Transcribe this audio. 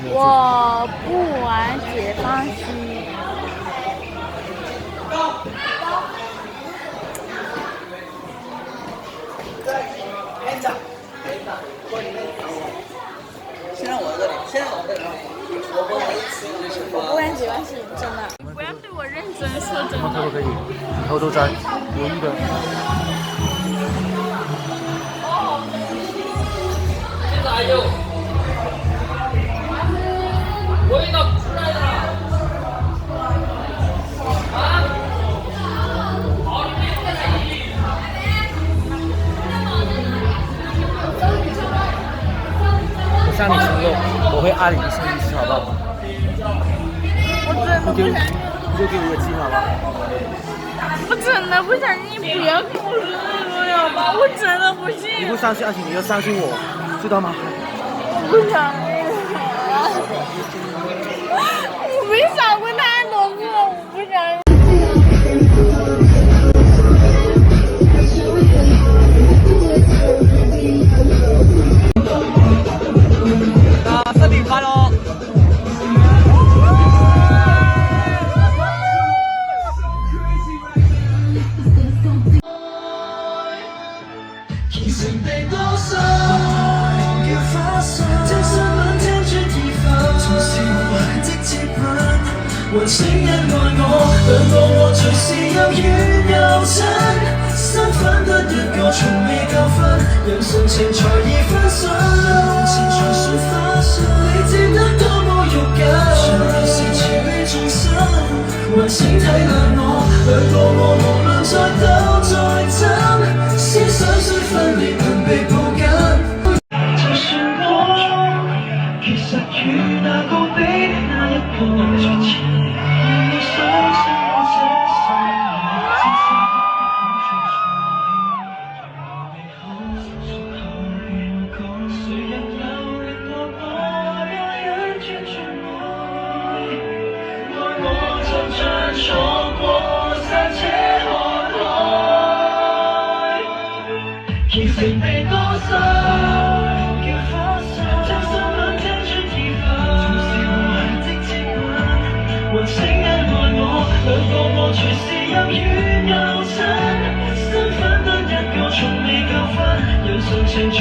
我不玩解放西。先让我这里，先让我这里。我不玩解放西，真的。你不要对我认真说真的。可不可以？偷偷摘，有意的。现在还有，味道出来了。啊？好，你别在这里。我向你承诺，我会爱你一生一世，好不好？我真的不想，你就给我一个计划吧。我真的不想你不要跟我说这个好吧？我真的不信。你不相信爱情，你要相信我，知道吗？我不想那个。我没想过太多次，我不想。视频发喽！還請恩愛我，兩個我隨時又遠又親，身份得一個，從未夠分，人純情才易分心，情才算花心，你接得多麼肉緊，全然是慈悲眾生，還請體諒我，兩個我無論再鬥再爭，思想雖分裂能被抱緊。就算我其實與那個比那一個。其實未多心，叫花心，將心眼聽出意氛，從時和即接吻，還請恩愛我，兩個我隨時又遠又親，身份得一個，從未夠分，人純情才